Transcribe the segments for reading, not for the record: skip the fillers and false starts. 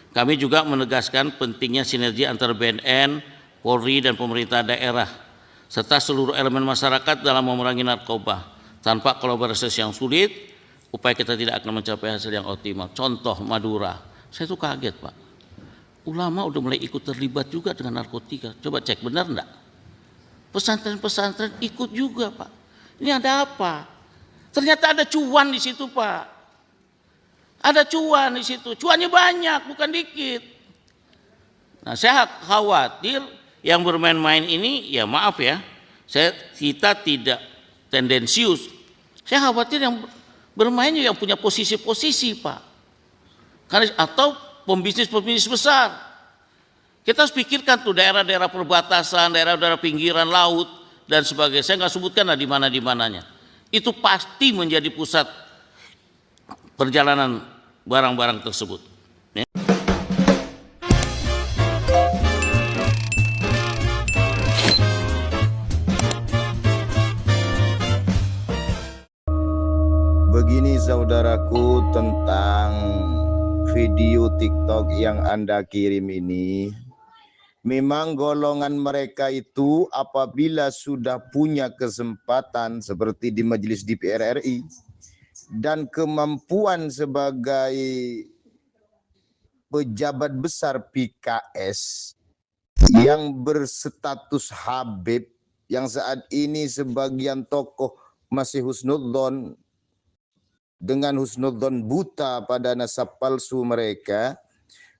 Kami juga menegaskan pentingnya sinergi antara BNN, Polri, dan pemerintah daerah, serta seluruh elemen masyarakat dalam memerangi narkoba. Tanpa kolaborasi yang sulit, upaya kita tidak akan mencapai hasil yang optimal. Contoh Madura, saya tuh kaget Pak. Ulama udah mulai ikut terlibat juga dengan narkotika. Coba cek benar enggak? Pesantren-pesantren ikut juga Pak. Ini ada apa? Ternyata ada cuan di situ Pak. Ada cuan di situ. Cuannya banyak, bukan dikit. Nah, saya khawatir yang bermain-main ini, ya maaf ya, kita tidak tendensius. Saya khawatir yang bermainnya yang punya posisi-posisi Pak. Karena atau pembisnis-pembisnis besar. Kita harus pikirkan tuh daerah-daerah perbatasan, daerah-daerah pinggiran laut dan sebagainya. Saya nggak sebutkan lah di mananya. Itu pasti menjadi pusat perjalanan barang-barang tersebut. Begini saudaraku tentang video TikTok yang Anda kirim ini. Memang golongan mereka itu apabila sudah punya kesempatan seperti di Majelis DPR RI dan kemampuan sebagai pejabat besar PKS yang berstatus Habib, yang saat ini sebagian tokoh masih husnudzon dengan husnudzon buta pada nasab palsu mereka,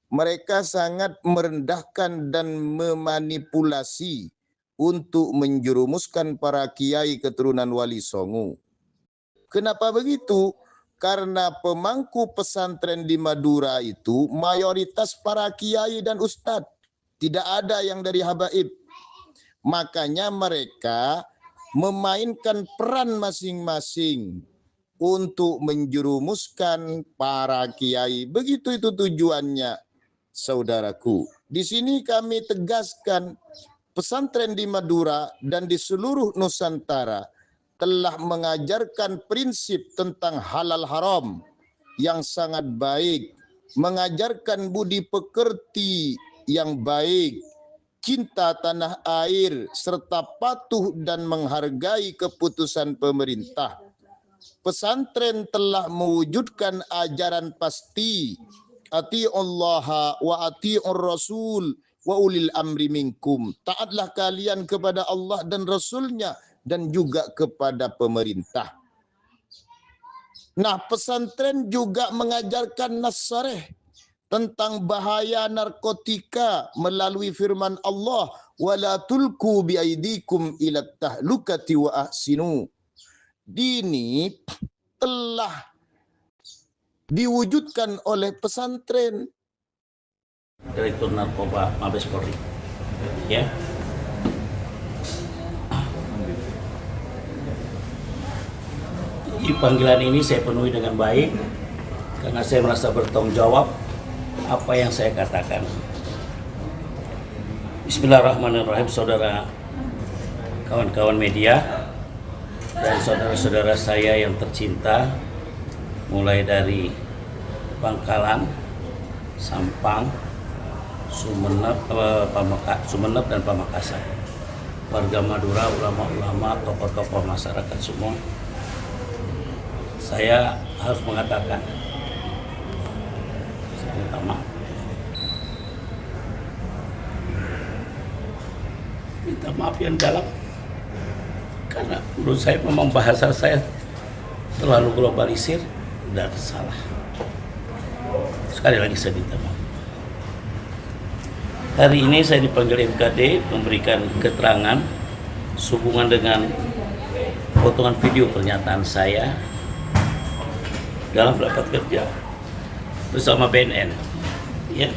mereka sangat merendahkan dan memanipulasi untuk menjerumuskan para kiai keturunan Wali Songo. Kenapa begitu? Karena pemangku pesantren di Madura itu mayoritas para kiai dan ustadz. Tidak ada yang dari habaib. Makanya mereka memainkan peran masing-masing untuk menjerumuskan para kiai. Begitu itu tujuannya, saudaraku. Di sini kami tegaskan pesantren di Madura dan di seluruh Nusantara telah mengajarkan prinsip tentang halal haram yang sangat baik, mengajarkan budi pekerti yang baik, cinta tanah air, serta patuh dan menghargai keputusan pemerintah. Pesantren telah mewujudkan ajaran pasti, ati'ullaha wa ati'ur rasul wa ulil amri minkum. Taatlah kalian kepada Allah dan Rasulnya dan juga kepada pemerintah. Nah, pesantren juga mengajarkan nasareh tentang bahaya narkotika melalui firman Allah, wala tulku biaidikum ila tahlukati wa ahsinu. Ini telah diwujudkan oleh pesantren. Direktur Narkoba Mabes Polri. Ya. Di panggilan ini saya penuhi dengan baik karena saya merasa bertanggung jawab apa yang saya katakan. Bismillahirrahmanirrahim, saudara, kawan-kawan media dan saudara-saudara saya yang tercinta, mulai dari Bangkalan, Sampang, Sumeneb dan Pamekasan, warga Madura, ulama-ulama, tokoh-tokoh masyarakat semua. Saya harus mengatakan, saya minta maaf. Minta maaf yang dalam, karena menurut saya memang bahasa saya terlalu globalisir dan salah. Sekali lagi saya minta maaf. Hari ini saya dipanggil MKD memberikan keterangan sehubungan dengan potongan video pernyataan saya dalam rapat kerja bersama BNN, ya,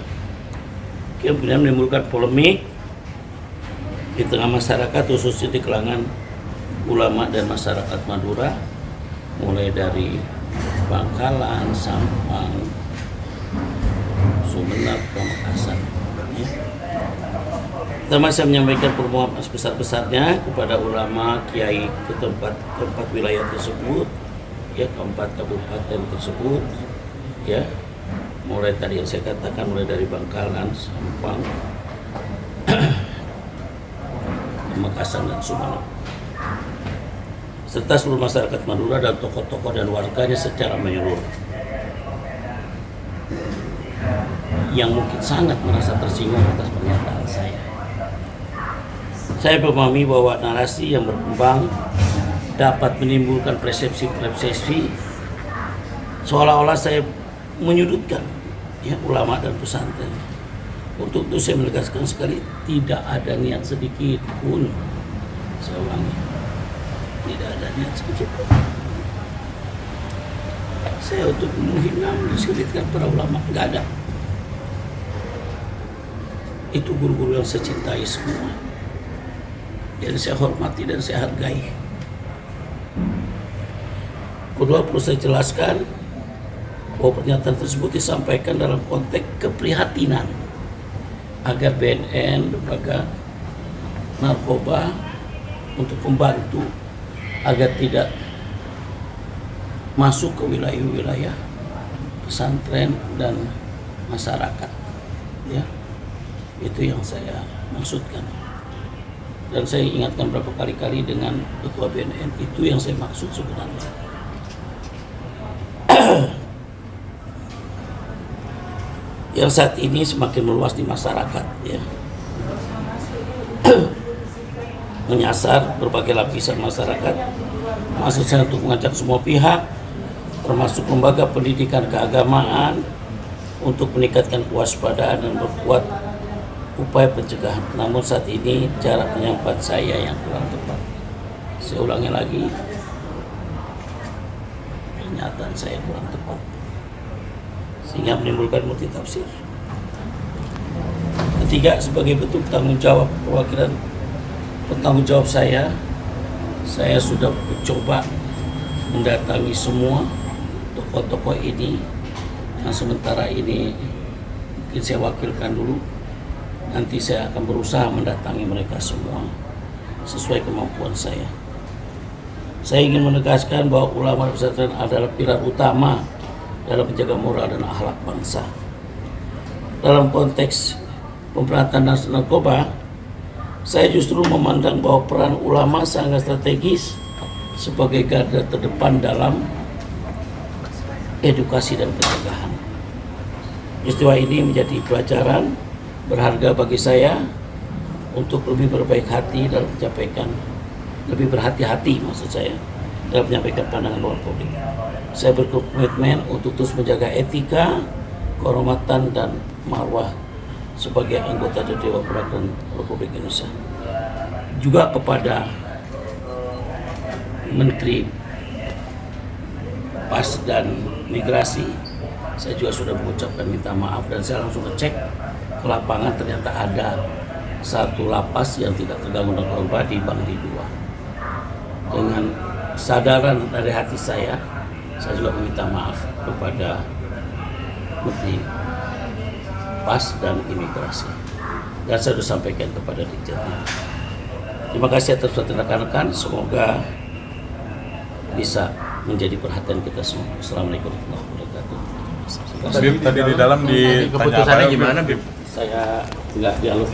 kemudian menimbulkan polemik di tengah masyarakat, khususnya di kalangan ulama dan masyarakat Madura, mulai dari Bangkalan, Sampang, Sumeneb, Pamekasan. Ya. Pertama, saya menyampaikan permohonan sebesar-besarnya kepada ulama, kiai ke tempat wilayah tersebut, ya, keempat kabupaten tersebut, ya, mulai tadi yang saya katakan, mulai dari Bangkalan, Sampang, Makassar dan Sumeneb, serta seluruh masyarakat Madura dan tokoh-tokoh dan warganya secara menyeluruh yang mungkin sangat merasa tersinggung atas pernyataan saya. Saya memahami bahwa narasi yang berkembang dapat menimbulkan persepsi seolah-olah saya menyudutkan ya ulama dan pesantren. Untuk itu saya menegaskan sekali, tidak ada niat sedikit pun. Saya ulangi, tidak ada niat sedikit pun saya untuk menghina, mendiskreditkan para ulama, nggak ada. Itu guru-guru yang saya cintai semua, yang saya hormati dan saya hargai. Kedua, perlu saya jelaskan bahwa pernyataan tersebut disampaikan dalam konteks keprihatinan agar BNN, lembaga narkoba, untuk membantu agar tidak masuk ke wilayah-wilayah pesantren dan masyarakat. Ya, itu yang saya maksudkan. Dan saya ingatkan berapa kali dengan Ketua BNN, itu yang saya maksud sebenarnya. Yang saat ini semakin meluas di masyarakat, ya, menyasar berbagai lapisan masyarakat. Maksud saya untuk mengajak semua pihak, termasuk lembaga pendidikan keagamaan, untuk meningkatkan kewaspadaan dan berbuat upaya pencegahan. Namun saat ini cara penyampaian saya yang kurang tepat. Saya ulangi lagi, pernyataan saya kurang tepat, sehingga menimbulkan multitafsir. Ketiga, sebagai bentuk tanggung jawab perwakilan bertanggung jawab saya sudah mencoba mendatangi semua tokoh-tokoh ini yang sementara ini mungkin saya wakilkan dulu. Nanti saya akan berusaha mendatangi mereka semua sesuai kemampuan saya. Saya ingin menegaskan bahwa ulama pesantren adalah pilar utama dalam menjaga moral dan akhlak bangsa. Dalam konteks pemberantasan narkoba, saya justru memandang bahwa peran ulama sangat strategis sebagai garda terdepan dalam edukasi dan pencegahan. Peristiwa ini menjadi pelajaran berharga bagi saya untuk lebih berbaik hati dalam menyampaikan, lebih berhati-hati maksud saya dalam menyampaikan pandangan luar publik. Saya berkomitmen untuk terus menjaga etika, kehormatan dan marwah sebagai anggota Dewan Perwakilan Republik Indonesia. Juga kepada Menteri PAS dan Migrasi, saya juga sudah mengucapkan minta maaf, dan saya langsung ngecek ke lapangan, ternyata ada satu lapas yang tidak terganggu narkoba di Bangli 2. Dengan kesadaran dari hati saya juga meminta maaf kepada Menteri PAS dan Imigrasi, dan saya sudah sampaikan kepada Dirjennya. Terima kasih atas perhatian rekan-rekan, semoga bisa menjadi perhatian kita semua. Assalamualaikum warahmatullahi wabarakatuh. Tadi di dalam ditanya keputusannya apa, gimana, Bib? Saya nggak dialog.